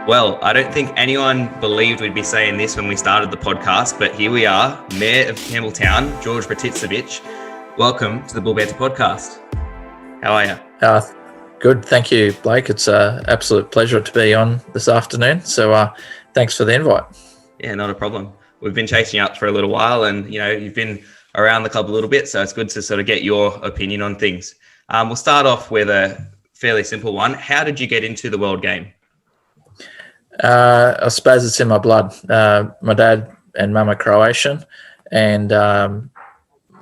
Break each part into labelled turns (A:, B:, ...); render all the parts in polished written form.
A: Well, I don't think anyone believed we'd be saying this when we started the podcast, but here we are, Mayor of Campbelltown, George Brticevic. Welcome to the Bull Banter Podcast. How are you?
B: Good, thank you, Blake. It's an absolute pleasure to be on this afternoon. So thanks for the invite.
A: Yeah, not a problem. We've been chasing you up for a little while and, you've been around the club a little bit, so it's good to sort of get your opinion on things. We'll start off with a fairly simple one. How did you get into the world game?
B: I suppose it's in my blood. My dad and mum are Croatian, and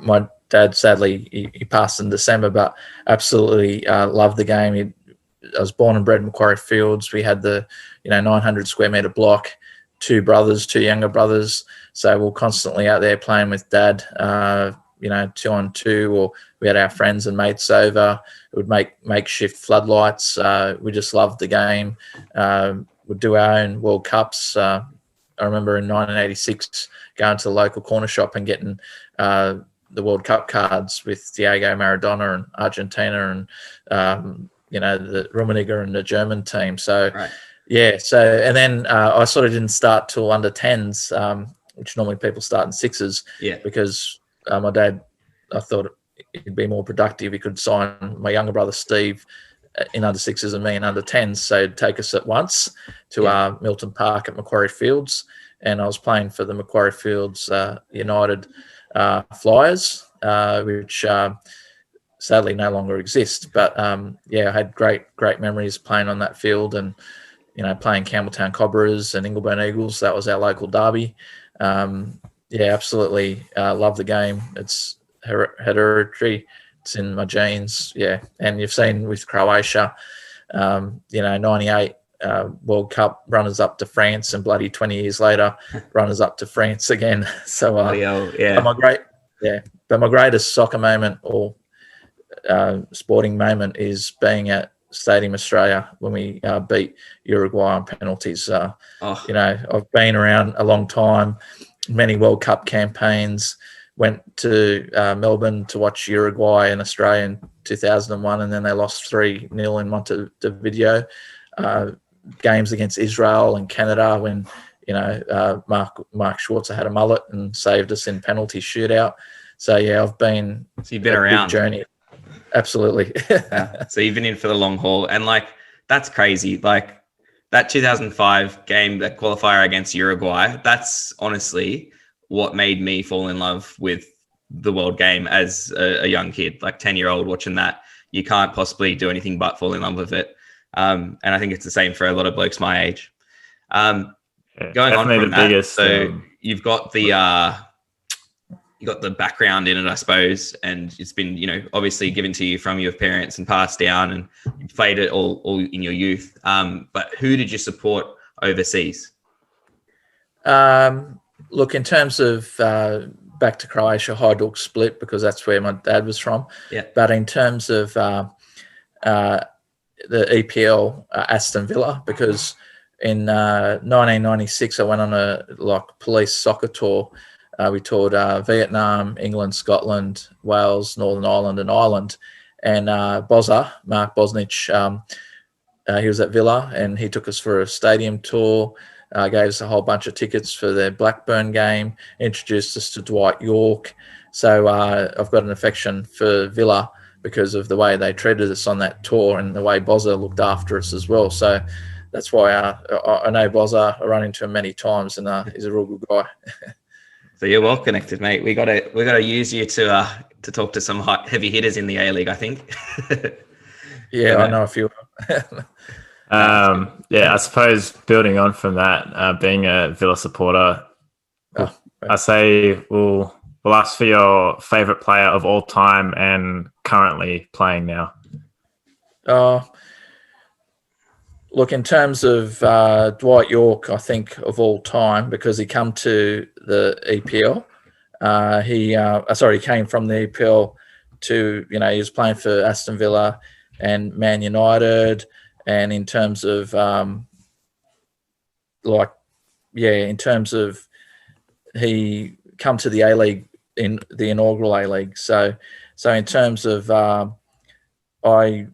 B: my dad, sadly, he passed in December, but absolutely loved the game. I was born and bred in Macquarie Fields. We had the 900 square metre block, two younger brothers, so we're constantly out there playing with dad, 2-on-2, or we had our friends and mates over. It would make makeshift floodlights. We just loved the game. We'd do our own World Cups. I remember in 1986 going to the local corner shop and getting the World Cup cards with Diego Maradona and Argentina and, the Rummenigge and the German team. So,
A: right.
B: Yeah. So, and then I sort of didn't start till under 10s, which normally people start in 6s.
A: Yeah.
B: Because my dad, I thought it'd be more productive. He could sign my younger brother, Steve, in under 6s and me in under 10s. So he'd take us at once to Milton Park at Macquarie Fields. And I was playing for the Macquarie Fields United Flyers, which sadly no longer exist. But I had great memories playing on that field and, playing Campbelltown Cobras and Ingleburn Eagles. That was our local derby. Absolutely love the game. It's hereditary. It's in my genes, yeah. And you've seen with Croatia, 98 World Cup runners up to France, and bloody 20 years later, runners up to France again. So, But my greatest soccer moment or sporting moment is being at Stadium Australia when we beat Uruguay on penalties. I've been around a long time, many World Cup campaigns. Went to Melbourne to watch Uruguay and Australia in 2001, and then they lost 3-0 in Montevideo. Games against Israel and Canada when, Mark Schwarzer had a mullet and saved us in penalty shootout. So, I've been...
A: So you've been around.
B: Big journey. Absolutely.
A: Yeah. So you've been in for the long haul. And, that's crazy. That 2005 game, that qualifier against Uruguay, that's honestly what made me fall in love with the world game as a young kid, 10-year-old watching that. You can't possibly do anything but fall in love with it. And I think it's the same for a lot of blokes my age. Going on from that, you've got the background in it, I suppose, and it's been, obviously given to you from your parents and passed down, and you played it all in your youth. But who did you support overseas?
B: Look, in terms of back to Croatia, Hajduk Split, because that's where my dad was from.
A: Yeah.
B: But in terms of the EPL, Aston Villa, because in 1996 I went on a police soccer tour. We toured Vietnam, England, Scotland, Wales, Northern Ireland, and Ireland. And Mark Bosnich, he was at Villa, and he took us for a stadium tour. Gave us a whole bunch of tickets for their Blackburn game, introduced us to Dwight York. So I've got an affection for Villa because of the way they treated us on that tour and the way Bozza looked after us as well. So that's why I know Bozza. I run into him many times, and he's a real good guy.
A: So you're well connected, mate. We got to use you to talk to some heavy hitters in the A-League, I think.
B: I know a few.
C: I suppose building on from that, being a Villa supporter, I say we'll ask for your favourite player of all time and currently playing now.
B: Look, in terms of Dwight York, I think of all time, because he come to the EPL. He came from the EPL to, he was playing for Aston Villa and Man United. And in terms of, in terms of he come to the A-League, in the inaugural A-League. So in terms of, I've got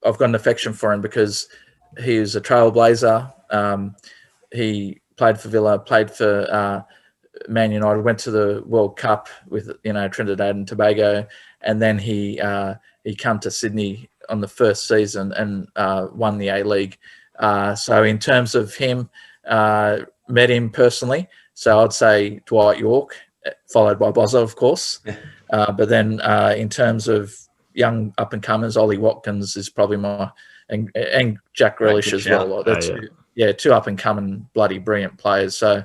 B: an affection for him because he is a trailblazer. He played for Villa, played for Man United, went to the World Cup with Trinidad and Tobago, and then he come to Sydney on the first season and won the A-League. So in terms of him, met him personally. So I'd say Dwight York, followed by Bozza, of course. But then in terms of young up-and-comers, Ollie Watkins is probably and Jack Grealish as well. Like, two up-and-coming bloody brilliant players. So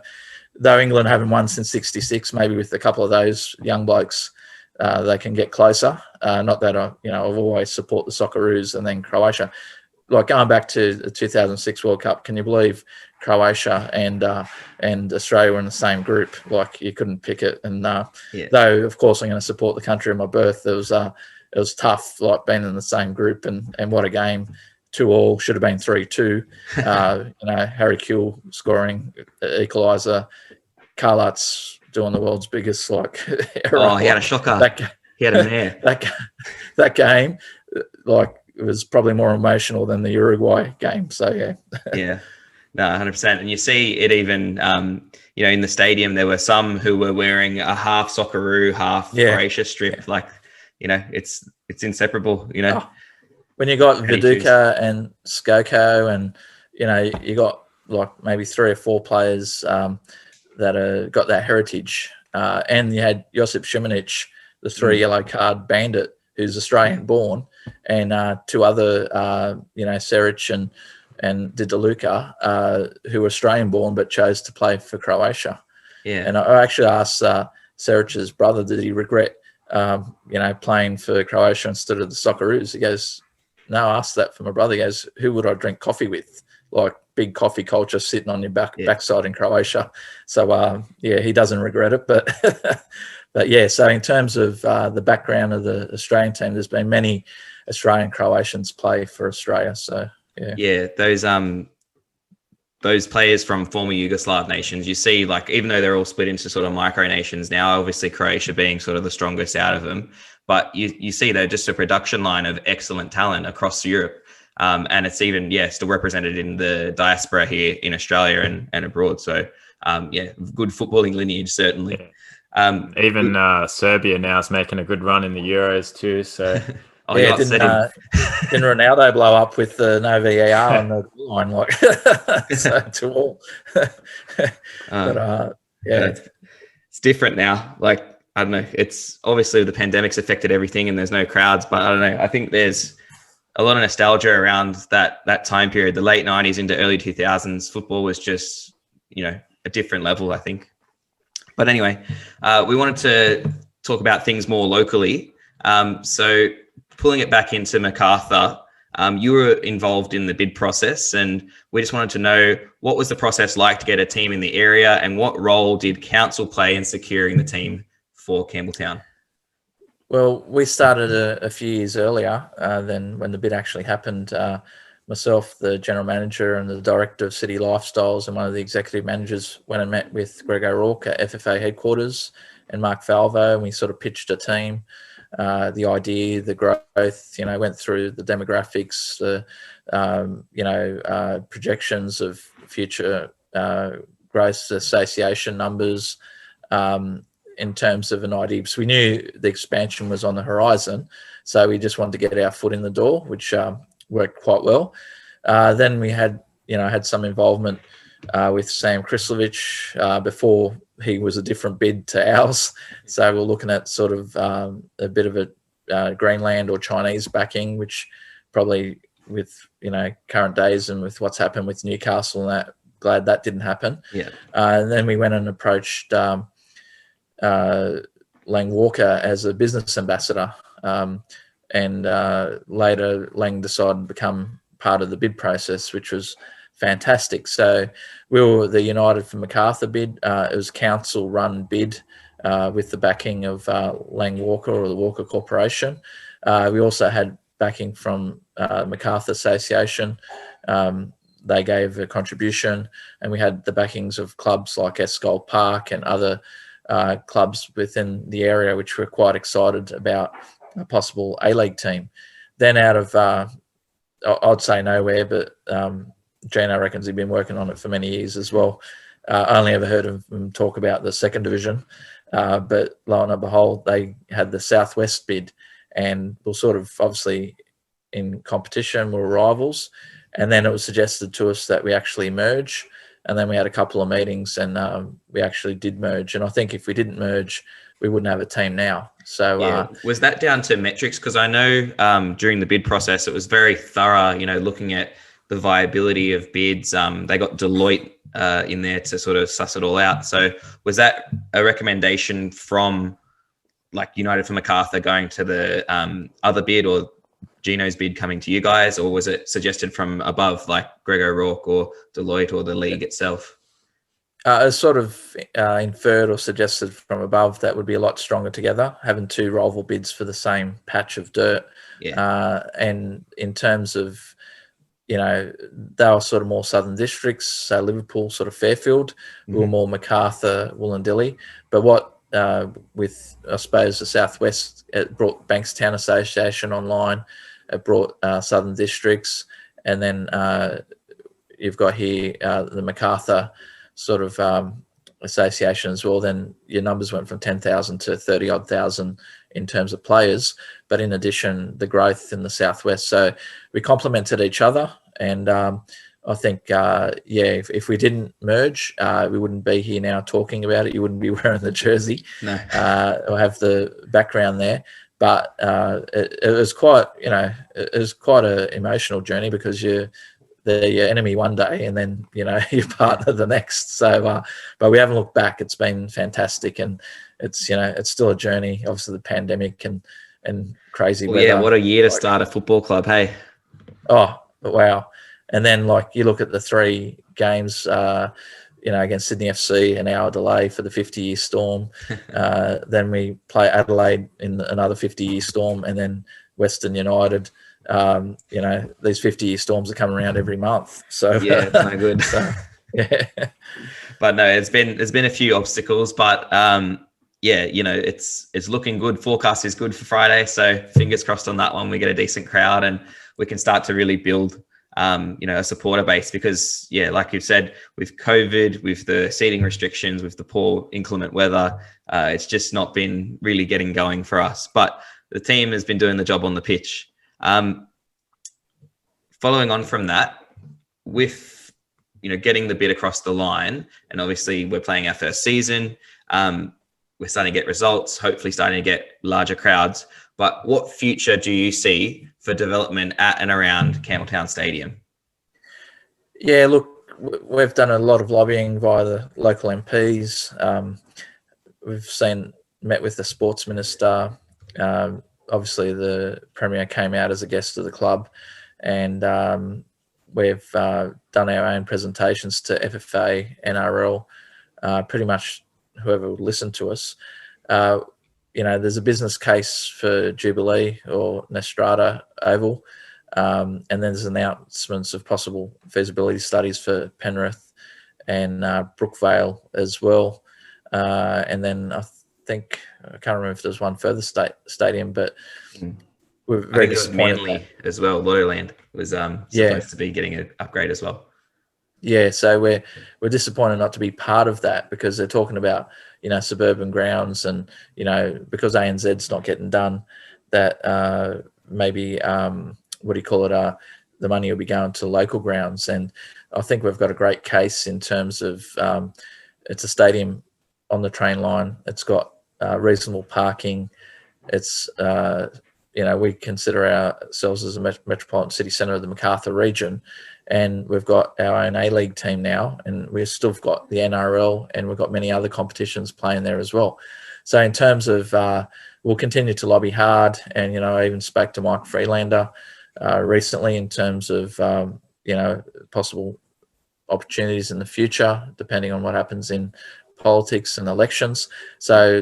B: though England haven't won since '66, maybe with a couple of those young blokes, they can get closer. Not that I've always support the Socceroos and then Croatia. Like going back to the 2006 World Cup, can you believe Croatia and Australia were in the same group? Like you couldn't pick it. And though of course I'm going to support the country of my birth, it was tough, like being in the same group. And what a game! 2-2 should have been 3-2. Harry Kewell scoring equaliser. Carlat's doing the world's biggest error.
A: Oh, he had a shocker. He had a mare.
B: That game, it was probably more emotional than the Uruguay game. So,
A: Yeah. No, 100%. And you see it even, in the stadium, there were some who were wearing a half Socceroo, half Croatia strip. Yeah. It's inseparable,
B: When you got Viduka and Skoko and, you got maybe 3 or 4 players that got that heritage. And you had Josip Šimanić, the 3 yellow card bandit, who's Australian born, and 2 other, Seric and Didaluka, who were Australian born but chose to play for Croatia.
A: Yeah.
B: And I actually asked Seric's brother, did he regret, playing for Croatia instead of the Socceroos? He goes, no, I asked that for my brother. He goes, who would I drink coffee with? Like big coffee culture sitting on your backside in Croatia. So, he doesn't regret it. But, so in terms of the background of the Australian team, there's been many Australian Croatians play for Australia. So,
A: yeah, those players from former Yugoslav nations, you see, even though they're all split into sort of micronations now, obviously Croatia being sort of the strongest out of them, but you see they're just a production line of excellent talent across Europe. And it's even, still represented in the diaspora here in Australia and abroad. So, good footballing lineage, certainly.
C: Even Serbia now is making a good run in the Euros too. So,
B: didn't Ronaldo blow up with no VAR on the line so to all?
A: It's different now. I don't know. It's obviously the pandemic's affected everything, and there's no crowds. But I don't know. I think there's a lot of nostalgia around that time period, the late 90s into early 2000s. Football was just, a different level, I think. But anyway, we wanted to talk about things more locally. So pulling it back into MacArthur, you were involved in the bid process, and we just wanted to know, what was the process like to get a team in the area, and what role did council play in securing the team for Campbelltown?
B: Well, we started a few years earlier than when the bid actually happened. Myself, the general manager and the director of City Lifestyles, and one of the executive managers went and met with Greg O'Rourke at FFA headquarters and Mark Falvo, and we sort of pitched a team, the idea, the growth, went through the demographics, the, projections of future growth association numbers, in terms of an idea, because we knew the expansion was on the horizon. So we just wanted to get our foot in the door, which worked quite well. Then we had some involvement with Sam Krislovich before he was a different bid to ours. So we're looking at sort of a bit of a Greenland or Chinese backing, which probably with, current days and with what's happened with Newcastle and that, glad that didn't happen.
A: Yeah.
B: And then we went and approached Lang Walker as a business ambassador, and later Lang decided to become part of the bid process, which was fantastic. So we were the United for MacArthur bid. It was council-run bid with the backing of Lang Walker or the Walker Corporation. We also had backing from MacArthur Association. They gave a contribution, and we had the backings of clubs like Escol Park and other clubs within the area, which were quite excited about a possible A-League team. Then out of, I'd say nowhere, but Gino reckons he'd been working on it for many years as well. I only ever heard of him talk about the second division, but lo and behold, they had the Southwest bid, and were sort of obviously in competition, were rivals. And then it was suggested to us that we actually merge. And then we had a couple of meetings, and we actually did merge. And I think if we didn't merge, we wouldn't have a team now. So
A: was that down to metrics? Because I know during the bid process, it was very thorough, looking at the viability of bids. They got Deloitte in there to sort of suss it all out. So was that a recommendation from like United for MacArthur going to the other bid, or Gino's bid coming to you guys, or was it suggested from above, like Greg O'Rourke or Deloitte or the league itself?
B: It's sort of inferred or suggested from above that would be a lot stronger together, having two rival bids for the same patch of dirt. And in terms of, they were sort of more southern districts, so Liverpool, sort of Fairfield, we were more MacArthur, Wollondilly. But what with, I suppose, the Southwest, it brought Bankstown Association online, it brought southern districts, and then you've got here the MacArthur sort of association as well. Then your numbers went from 10,000 to 30-odd thousand in terms of players, but in addition, the growth in the Southwest. So we complemented each other, and I think, if we didn't merge, we wouldn't be here now talking about it. You wouldn't be wearing the jersey,
A: no,
B: or have the background there. But it was quite, it was quite an emotional journey, because they're your enemy one day, and then your partner the next. So, but we haven't looked back. It's been fantastic, and it's it's still a journey. Obviously, the pandemic and crazy weather.
A: Yeah, what a year to start a football club, hey?
B: Oh wow! And then you look at the 3 games, against Sydney FC, an hour delay for the 50-year storm. Then we play Adelaide in another 50-year storm, and then Western United. These 50-year storms are coming around every month. So
A: yeah, it's no good.
B: So, yeah.
A: But no, it's been a few obstacles, but it's looking good. Forecast is good for Friday, so fingers crossed on that one. We get a decent crowd, and we can start to really build a supporter base, because like you've said, with COVID, with the seating restrictions, with the poor inclement weather, it's just not been really getting going for us. But the team has been doing the job on the pitch. Following on from that, with getting the bid across the line, and obviously we're playing our first season, we're starting to get results, hopefully starting to get larger crowds. But what future do you see for development at and around Campbelltown Stadium?
B: Yeah, look, we've done a lot of lobbying via the local MPs. We've met with the sports minister. Obviously, the Premier came out as a guest of the club, and we've done our own presentations to FFA, NRL, pretty much whoever would listen to us. There's a business case for Jubilee or Nestrata Oval, and then there's announcements of possible feasibility studies for Penrith and Brookvale as well. And then I can't remember if there's one further stadium, but we're very disappointed.
A: Manly as well. Lowland was supposed to be getting an upgrade as well.
B: Yeah, so we're disappointed not to be part of that, because they're talking about suburban grounds, and because ANZ's not getting done, that maybe the money will be going to local grounds. And I think we've got a great case in terms of it's a stadium on the train line. It's got reasonable parking. It's we consider ourselves as a metropolitan city centre of the MacArthur region, and we've got our own A-League team now, and we've still got the NRL, and we've got many other competitions playing there as well. So in terms of, we'll continue to lobby hard, and I even spoke to Mike Freelander recently in terms of possible opportunities in the future, depending on what happens in politics and elections. So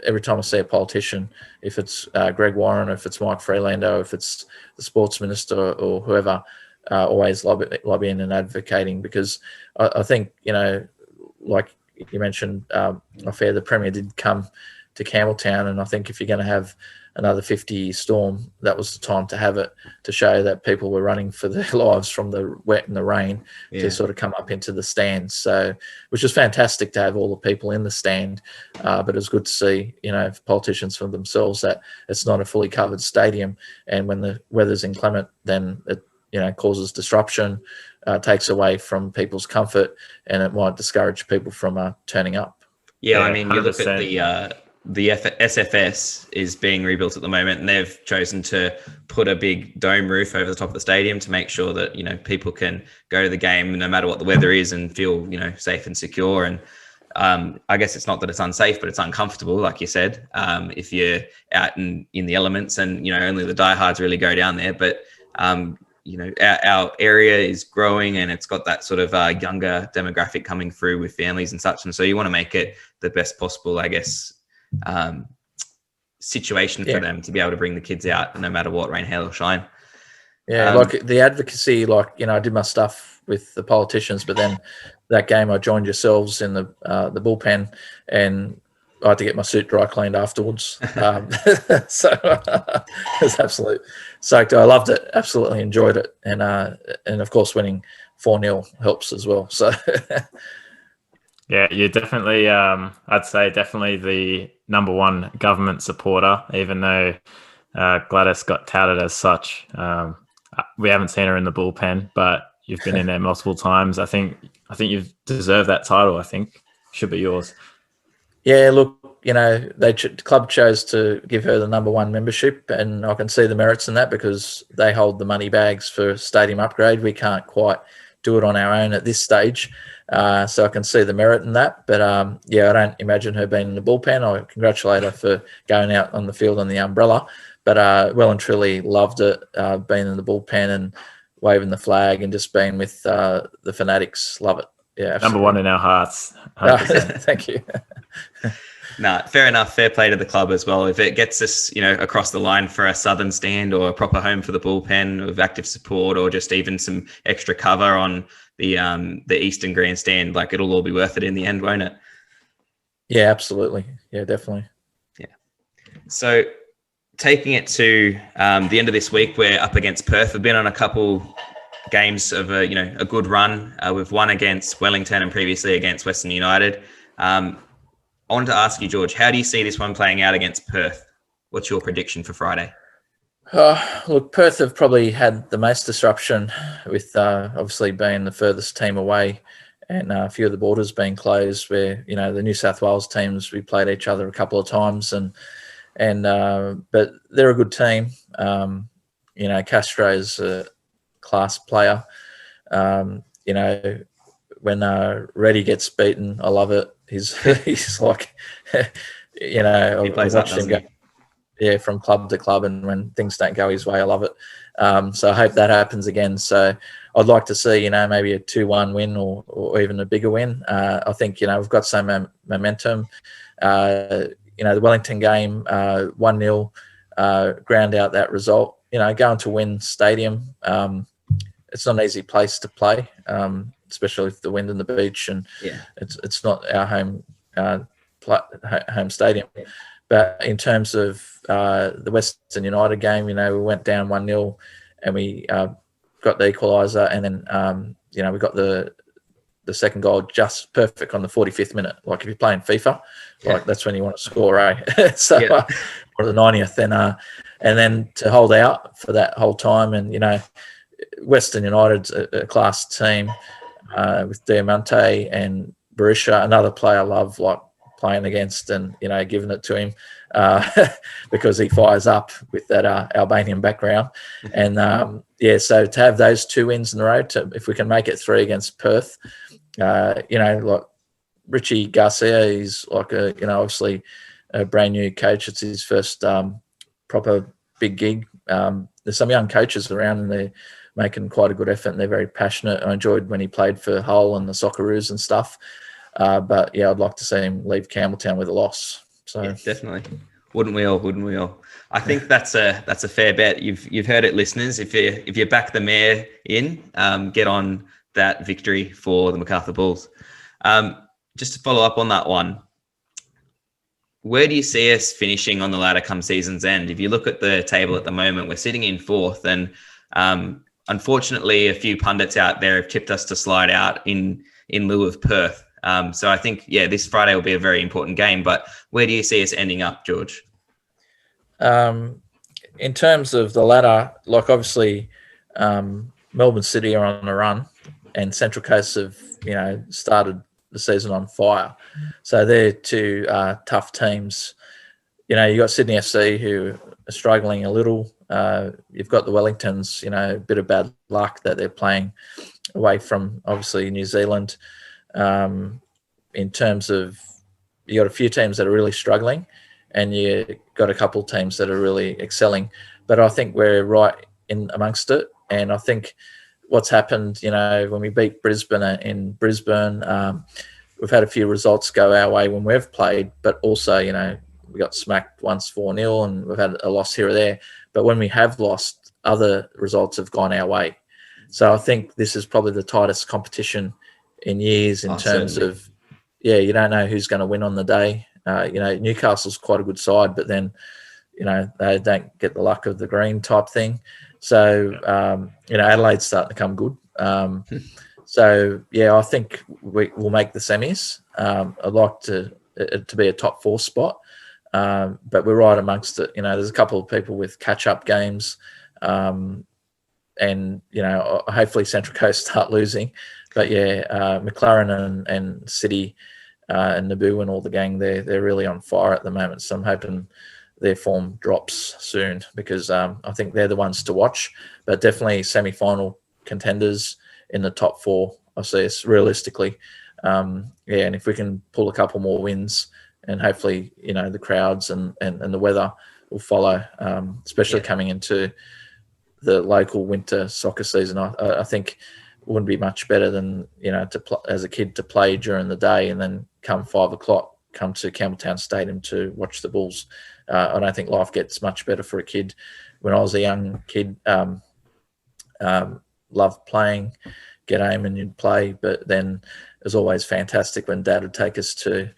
B: every time I see a politician, if it's Greg Warren, if it's Mike Freelander, if it's the sports minister or whoever, always lobbying and advocating, because I think, like you mentioned, the Premier did come to Campbelltown. And I think if you're going to have another 50 storm, that was the time to have it, to show that people were running for their lives from the wet and the rain to sort of come up into the stands. So, which was fantastic to have all the people in the stand. But it was good to see, politicians for themselves, that it's not a fully covered stadium. And when the weather's inclement, then it, causes disruption, takes away from people's comfort, and it might discourage people from turning up.
A: Yeah, I mean, 100%. You look at the SFS is being rebuilt at the moment, and they've chosen to put a big dome roof over the top of the stadium to make sure that, people can go to the game no matter what the weather is and feel, safe and secure. And I guess it's not that it's unsafe, but it's uncomfortable, like you said, if you're out in the elements, and, only the diehards really go down there. But, our area is growing, and it's got that sort of younger demographic coming through with families and such. And so you want to make it the best possible, I guess, situation for them to be able to bring the kids out no matter what, rain, hail or shine.
B: Like the advocacy, I did my stuff with the politicians, but then that game I joined yourselves in the bullpen, and I had to get my suit dry cleaned afterwards. So it was absolute soaked. I loved it, absolutely enjoyed it, and of course winning 4-0 helps as well. So
C: yeah, you're definitely, I'd say definitely the number one government supporter, even though Gladys got touted as such. We haven't seen her in the bullpen, but you've been in there multiple times. I think you've deserved that title. I think should be yours.
B: Yeah, look, the club chose to give her the number one membership, and I can see the merits in that because they hold the money bags for stadium upgrade. We can't quite do it on our own at this stage. So I can see the merit in that. But, I don't imagine her being in the bullpen. I congratulate her for going out on the field on the umbrella. But well and truly loved it, being in the bullpen and waving the flag and just being with the fanatics. Love it. Yeah, absolutely.
C: Number one in our hearts.
B: Thank you.
A: No, fair enough. Fair play to the club as well. If it gets us, across the line for a southern stand or a proper home for the bullpen with active support, or just even some extra cover on the eastern grandstand, it'll all be worth it in the end, won't it?
B: Yeah, absolutely. Yeah, definitely.
A: Yeah. So taking it to the end of this week, we're up against Perth. We've been on a couple games of a good run. We've won against Wellington and previously against Western United. I wanted to ask you, George, how do you see this one playing out against Perth? What's your prediction for Friday?
B: Look, Perth have probably had the most disruption with obviously being the furthest team away, and a few of the borders being closed where, the New South Wales teams, we played each other a couple of times, but they're a good team. Castro's a class player. When Reddy gets beaten, I love it. He's like,
A: he plays
B: I watched him go, from club to club, and when things don't go his way, I love it. So I hope that happens again. So I'd like to see, maybe a 2-1 win or even a bigger win. I think, we've got some momentum. The Wellington game, 1-0, ground out that result. Going to Wynn Stadium, it's not an easy place to play, especially with the wind and the beach, and it's not our home stadium. But in terms of the Western United game, we went down 1-0 and we got the equaliser, and then we got the second goal just perfect on the 45th minute. Like if you're playing FIFA, that's when you want to score, eh? So or the 90th, and then to hold out for that whole time, and Western United's a class team with Diamante and Berisha, another player I love playing against, and giving it to him because he fires up with that Albanian background. And so to have those 2 wins in a row, if we can make it 3 against Perth, Richie Garcia, he's obviously a brand new coach. It's his first proper big gig. There's some young coaches around, and they're making quite a good effort, and they're very passionate. I enjoyed when he played for Hull and the Socceroos and stuff. But I'd like to see him leave Campbelltown with a loss. So
A: definitely. Wouldn't we all? I think that's a fair bet. You've heard it, listeners. If you back the mayor in, get on that victory for the MacArthur Bulls. Just to follow up on that one, where do you see us finishing on the ladder come season's end? If you look at the table at the moment, we're sitting in fourth, and unfortunately, a few pundits out there have tipped us to slide out in lieu of Perth. So I think, this Friday will be a very important game. But where do you see us ending up, George?
B: In terms of the ladder, like obviously Melbourne City are on the run, and Central Coast have started the season on fire. So they're two tough teams. You got Sydney FC who are struggling a little. You've got the Wellingtons, a bit of bad luck that they're playing away from obviously New Zealand. In terms of, you got a few teams that are really struggling, and you got a couple of teams that are really excelling. But I think we're right in amongst it. And I think what's happened, when we beat Brisbane in Brisbane, we've had a few results go our way when we've played, but also, we got smacked once 4-0 and we've had a loss here or there. But when we have lost, other results have gone our way. So I think this is probably the tightest competition in years in terms certainly. Of, you don't know who's going to win on the day. Newcastle's quite a good side, but then, they don't get the luck of the green type thing. So, Adelaide's starting to come good. I think we'll make the semis. I'd like it to be a top 4 spot, but we're right amongst it. There's a couple of people with catch-up games, and, hopefully Central Coast start losing. But, McLaren and City and Naboo and all the gang, they're really on fire at the moment. So I'm hoping their form drops soon, because I think they're the ones to watch. But definitely semi-final contenders in the top 4, I see us realistically. And if we can pull a couple more wins, and hopefully, the crowds and the weather will follow, especially coming into the local winter soccer season. I think it wouldn't be much better than, as a kid to play during the day and then come 5 o'clock, come to Campbelltown Stadium to watch the Bulls. I don't think life gets much better for a kid. When I was a young kid, loved playing, get home and you'd play, but then it was always fantastic when Dad would take us to,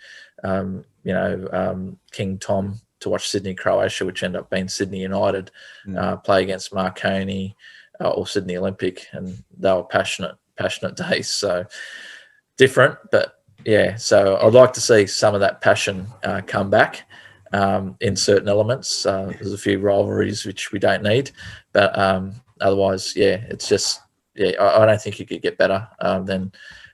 B: King Tom to watch Sydney Croatia, which ended up being Sydney United, play against Marconi or Sydney Olympic, and they were passionate days. So different, but so I'd like to see some of that passion come back in certain elements. There's a few rivalries which we don't need, but otherwise, it's just, I don't think you could get better than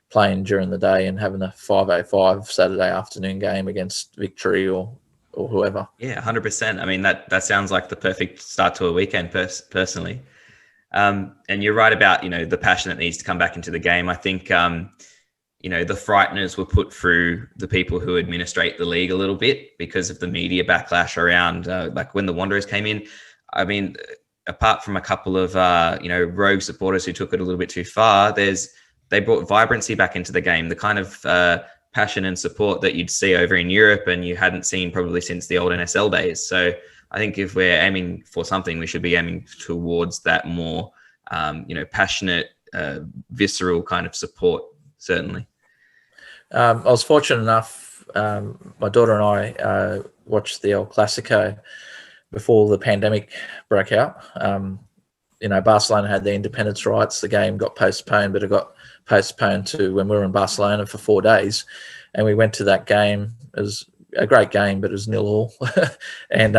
B: playing during the day and having a 5:05 Saturday afternoon game against Victory or whoever. Yeah,
A: 100%. I mean, that sounds like the perfect start to a weekend personally. And you're right about, the passion that needs to come back into the game. I think, the frighteners were put through the people who administrate the league a little bit because of the media backlash around, like when the Wanderers came in. I mean, apart from a couple of, rogue supporters who took it a little bit too far, they brought vibrancy back into the game, the kind of passion and support that you'd see over in Europe and you hadn't seen probably since the old NSL days. So I think if we're aiming for something, we should be aiming towards that more, passionate, visceral kind of support, certainly.
B: I was fortunate enough, my daughter and I watched the El Clasico before the pandemic broke out. Barcelona had the independence rights. The game got postponed, but it got postponed to when we were in Barcelona for 4 days. And we went to that game. It was a great game, but it was 0-0. And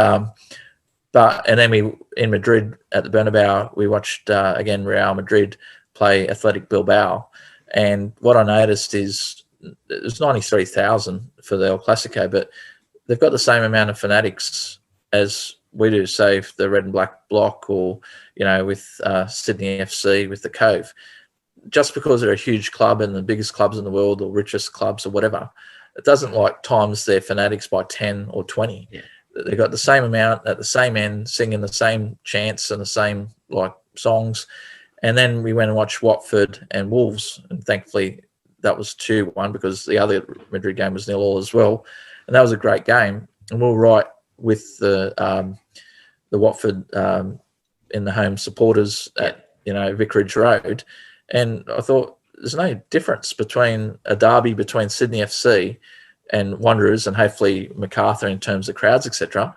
B: then we, in Madrid at the Bernabeu, we watched, again, Real Madrid play Athletic Bilbao. And what I noticed is it was 93,000 for the El Clasico, but they've got the same amount of fanatics as we do, say, if the Red and Black Block or, with Sydney FC, with the Cove. Just because they're a huge club and the biggest clubs in the world or richest clubs or whatever, it doesn't times their fanatics by 10 or 20. Yeah. They've got the same amount at the same end, singing the same chants and the same songs. And then we went and watched Watford and Wolves, and thankfully that was 2-1 because the other Madrid game was 0-0 as well. And that was a great game. And we were right with the Watford in the home supporters at Vicarage Road, and I thought there's no difference between a derby between Sydney FC and Wanderers, and hopefully MacArthur in terms of crowds, etc.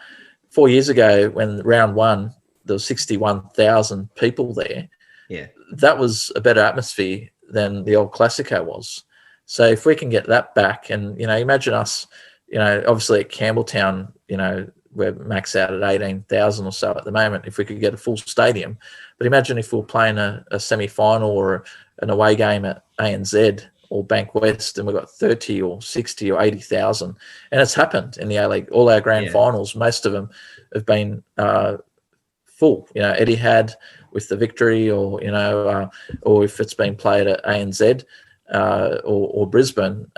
B: 4 years ago, when round one, there was 61,000 people there.
A: Yeah.
B: That was a better atmosphere than the old Classico was. So if we can get that back, and, imagine us, obviously at Campbelltown, we're max out at 18,000 or so at the moment, if we could get a full stadium. But imagine if we were playing a semi-final or an away game at ANZ or Bank West, and we've got 30 or 60 or 80,000. And it's happened in the A-League. All our grand finals, most of them have been full. Etihad with the Victory, or if it's been played at ANZ or Brisbane,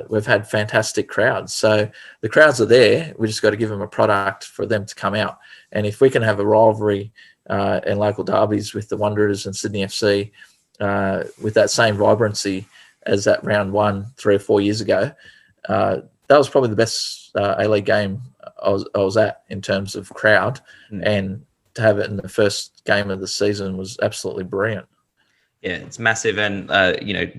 B: we've had fantastic crowds. So the crowds are there. We just got to give them a product for them to come out. And if we can have a rivalry and local derbies with the Wanderers and Sydney FC with that same vibrancy as that round one 3 or 4 years ago, that was probably the best A-League game I was at in terms of crowd. And to have it in the first game of the season was absolutely brilliant.
A: Yeah, it's massive. And,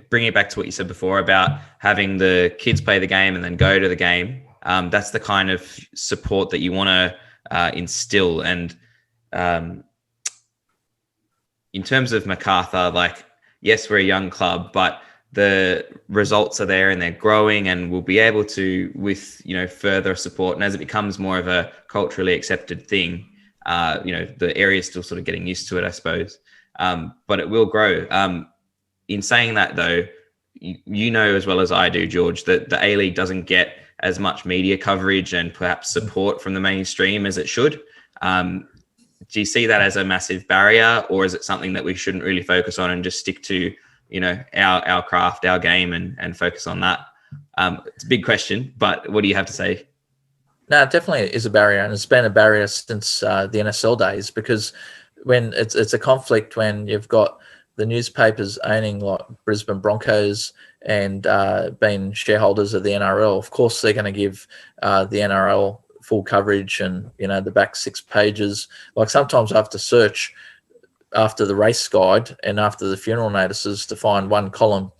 A: bringing it back to what you said before about having the kids play the game and then go to the game, that's the kind of support that you want to instill. And in terms of MacArthur, yes, we're a young club, but the results are there and they're growing, and we'll be able to, with, further support. And as it becomes more of a culturally accepted thing, the area is still sort of getting used to it, I suppose. But it will grow. In saying that, though, you know as well as I do, George, that the A-League doesn't get as much media coverage and perhaps support from the mainstream as it should. Do you see that as a massive barrier, or is it something that we shouldn't really focus on and just stick to, our craft, our game, and focus on that? It's a big question, but what do you have to say?
B: No, it definitely is a barrier, and it's been a barrier since the NSL days, because when it's a conflict when you've got the newspapers owning like Brisbane Broncos and being shareholders of the NRL. Of course, they're going to give the NRL full coverage and, the back 6 pages. Like sometimes I have to search after the race guide and after the funeral notices to find one column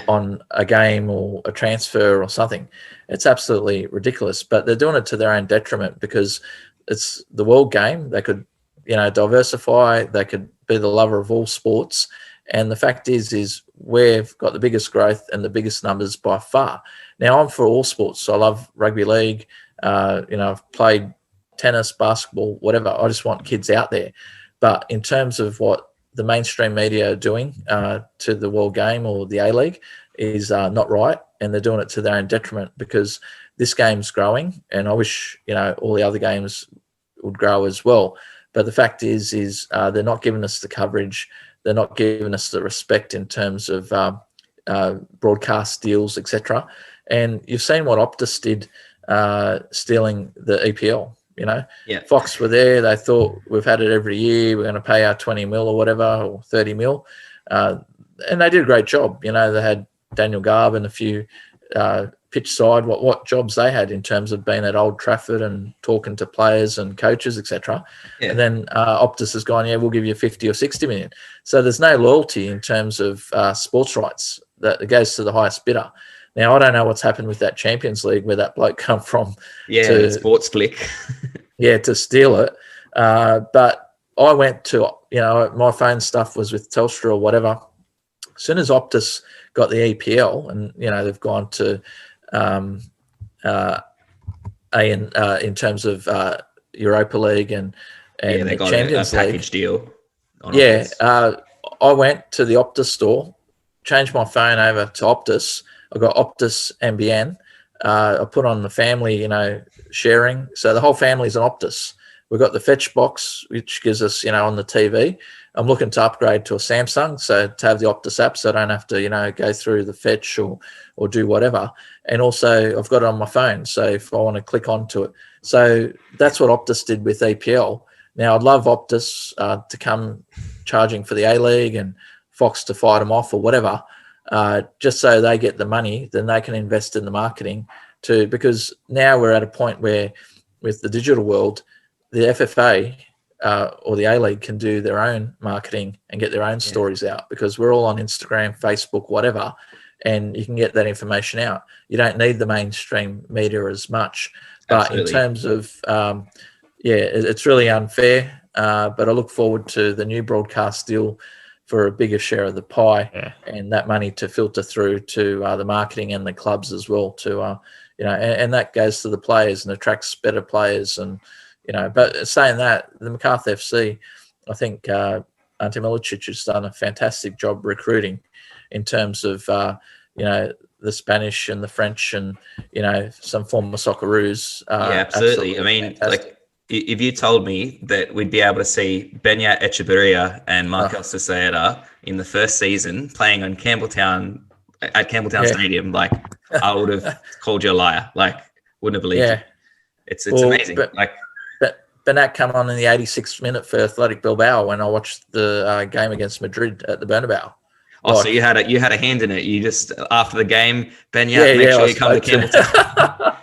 B: on a game or a transfer or something. It's absolutely ridiculous, but they're doing it to their own detriment because it's the world game. They could, diversify. They could be the lover of all sports. And the fact is we've got the biggest growth and the biggest numbers by far. Now, I'm for all sports. So I love rugby league. I've played tennis, basketball, whatever. I just want kids out there. But in terms of what the mainstream media are doing to the world game or the A-League is not right, and they're doing it to their own detriment because this game's growing, and I wish, all the other games would grow as well. But the fact is they're not giving us the coverage. They're not giving us the respect in terms of broadcast deals, etc. And you've seen what Optus did stealing the EPL. Fox were there. They thought we've had it every year. We're going to pay our 20 mil or whatever, or 30 mil. And they did a great job. They had Daniel Garb and a few pitch side, what jobs they had in terms of being at Old Trafford and talking to players and coaches, etc. And then Optus has gone, we'll give you 50 or 60 million. So there's no loyalty in terms of sports rights. That it goes to the highest bidder. Now, I don't know what's happened with that Champions League, where that bloke come from.
A: To Sports Click.
B: To steal it. But I went to, my phone stuff was with Telstra or whatever. As soon as Optus got the EPL and, they've gone to in terms of Europa League and
A: they got
B: Champions
A: a package
B: League
A: deal.
B: I went to the Optus store, changed my phone over to Optus. I got Optus NBN. I put on the family, sharing. So the whole family's an Optus. We've got the Fetch box, which gives us, on the TV. I'm looking to upgrade to a Samsung, so to have the Optus app, so I don't have to, go through the Fetch or do whatever. And also, I've got it on my phone, so if I want to click onto it. So that's what Optus did with EPL. Now, I'd love Optus to come charging for the A-League and Fox to fight them off or whatever, just so they get the money, then they can invest in the marketing too. Because now we're at a point where, with the digital world, the FFA or the A-League can do their own marketing and get their own stories out, because we're all on Instagram, Facebook, whatever. and you can get that information out. You don't need the mainstream media as much. But
A: Absolutely.
B: in terms of, it's really unfair. But I look forward to the new broadcast deal for a bigger share of the pie, and that money to filter through to the marketing and the clubs as well. And that goes to the players and attracts better players. And but saying that, the MacArthur FC, I think Ante Milicic has done a fantastic job recruiting in terms of the Spanish and the French and some former Socceroos.
A: Absolutely. I mean, fantastic. Like, if you told me that we'd be able to see Beñat Echeverria and Markel Ceseda in the first season playing on Campbelltown Stadium, like, I would have called you a liar. Like, wouldn't have believed you. It's amazing. But
B: Beñat come on in the 86th minute for Athletic Bilbao when I watched the game against Madrid at the Bernabeu.
A: Oh, so you had a hand in it. You just, after the game, Beñat, make sure you come to Campbelltown.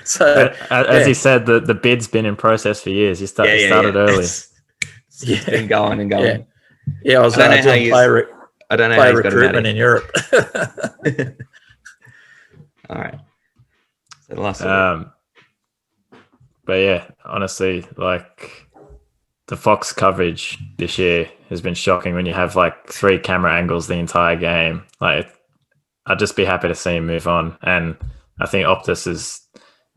B: So,
C: as he said, the bid's been in process for years. He started early.
A: It's been going and going.
B: I was doing player recruitment in Europe.
A: All right. So the last
C: but yeah, honestly, like, the Fox coverage this year has been shocking when you have like 3 camera angles the entire game. Like, I'd just be happy to see him move on. And I think Optus is,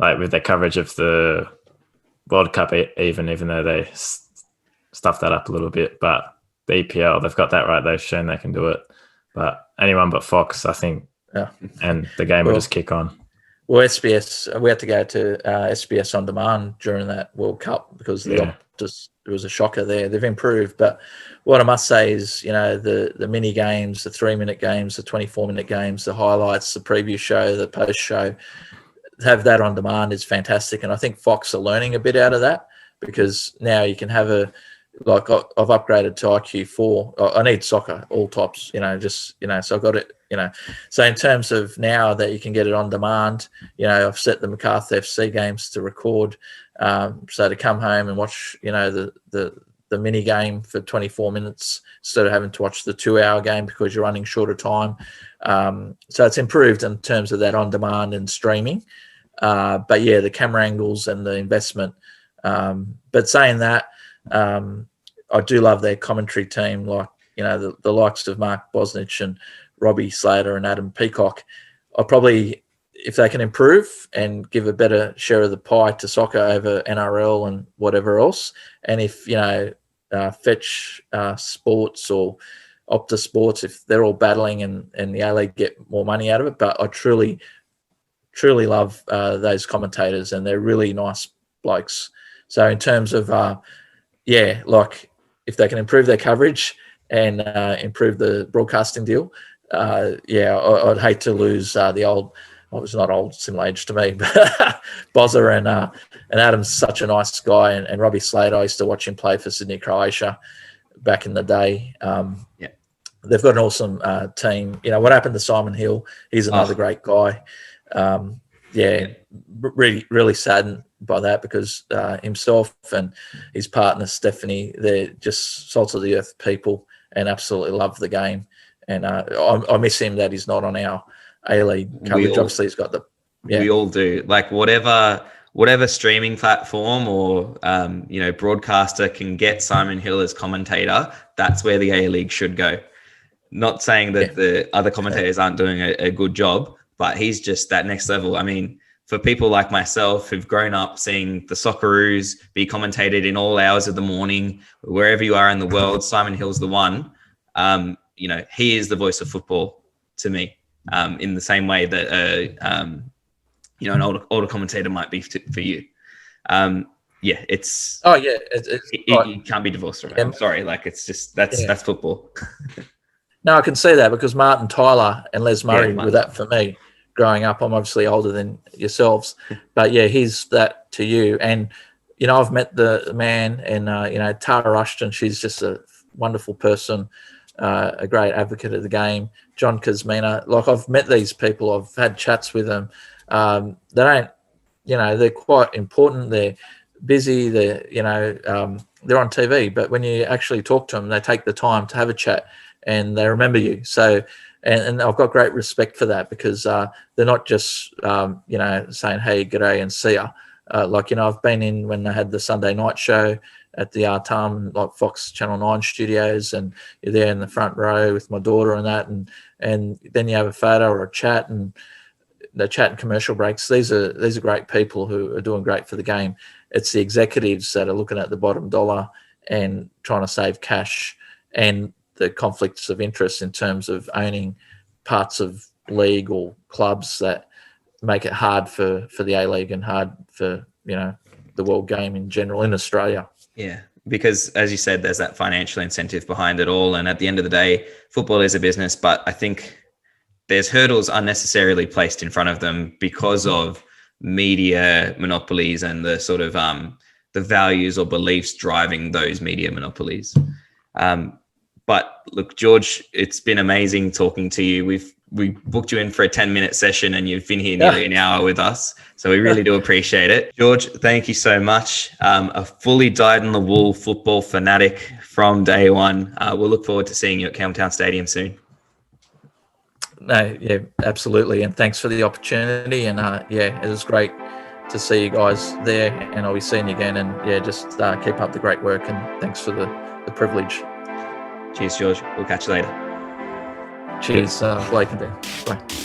C: like, with their coverage of the World Cup, even though they stuffed that up a little bit, but the EPL, they've got that right. They've shown they can do it. But anyone but Fox, I think, and the game will just kick on.
B: Well, SBS, we had to go to SBS On Demand during that World Cup because the Optus, it was a shocker there. They've improved, but what I must say is, the mini games, the 3-minute games, the 24-minute games, the highlights, the preview show, the post show, have that on demand is fantastic. And I think Fox are learning a bit out of that because now you can have I've upgraded to IQ4. I need soccer, all tops, so I've got it, So in terms of now that you can get it on demand, I've set the MacArthur FC games to record. So to come home and watch, the mini game for 24 minutes instead of having to watch the 2-hour game because you're running short of time. So it's improved in terms of that on demand and streaming. But the camera angles and the investment. But saying that, I do love their commentary team, like, the likes of Mark Bosnich and Robbie Slater and Adam Peacock. I probably, if they can improve and give a better share of the pie to soccer over NRL and whatever else, and if, Fetch Sports or Optus Sports, if they're all battling and the A-League get more money out of it. But I truly, truly love those commentators, and they're really nice blokes. So in terms of, like, if they can improve their coverage and improve the broadcasting deal, I'd hate to lose the old, well, it's not old, similar age to me, but Bozza and Adam's such a nice guy, and Robbie Slater, I used to watch him play for Sydney Croatia back in the day. They've got an awesome team. What happened to Simon Hill? He's another great guy. Really, really saddened by that because himself and his partner Stephanie, they're just salt of the earth people and absolutely love the game. And I miss him that he's not on our A-League coverage. Obviously, he's got the.
A: We all do. Like, whatever streaming platform or broadcaster can get Simon Hill as commentator, that's where the A-League should go. Not saying that the other commentators aren't doing a good job, but he's just that next level. I mean, for people like myself who've grown up seeing the Socceroos be commentated in all hours of the morning, wherever you are in the world, Simon Hill's the one. He is the voice of football to me, in the same way that an older commentator might be for you. It's you can't be divorced from it. I'm sorry, like, it's just that's football.
B: No, I can see that because Martin Tyler and Les Murray were that for me growing up. I'm obviously older than yourselves, but he's that to you. And, I've met the man and, Tara Rushton, she's just a wonderful person, a great advocate of the game. John Kazmina, like, I've met these people. I've had chats with them. They don't, they're quite important. They're busy. They're on TV, but when you actually talk to them, they take the time to have a chat and they remember you. So, and I've got great respect for that, because they're not just saying hey, g'day and see ya. I've been in when they had the Sunday night show at the Artarm, like Fox Channel 9 studios, and you're there in the front row with my daughter and that, and then you have a photo or a chat, and the chat and commercial breaks. These are great people who are doing great for the game. It's the executives that are looking at the bottom dollar and trying to save cash, and the conflicts of interest in terms of owning parts of league or clubs that make it hard for the A-League and hard for the world game in general in Australia.
A: Yeah, because as you said, there's that financial incentive behind it all. And at the end of the day, football is a business, but I think there's hurdles unnecessarily placed in front of them because of media monopolies and the sort of the values or beliefs driving those media monopolies. But look, George, it's been amazing talking to you. We booked you in for a 10-minute session and you've been here nearly an hour with us. So we really do appreciate it. George, thank you so much. A fully dyed-in-the-wool football fanatic from day one. We'll look forward to seeing you at Campbelltown Stadium soon.
B: No, yeah, absolutely. And thanks for the opportunity. And it was great to see you guys there, and I'll be seeing you again. And just keep up the great work, and thanks for the privilege.
A: Cheers, George. We'll catch you later.
B: Cheers, Blake and Ben. Bye.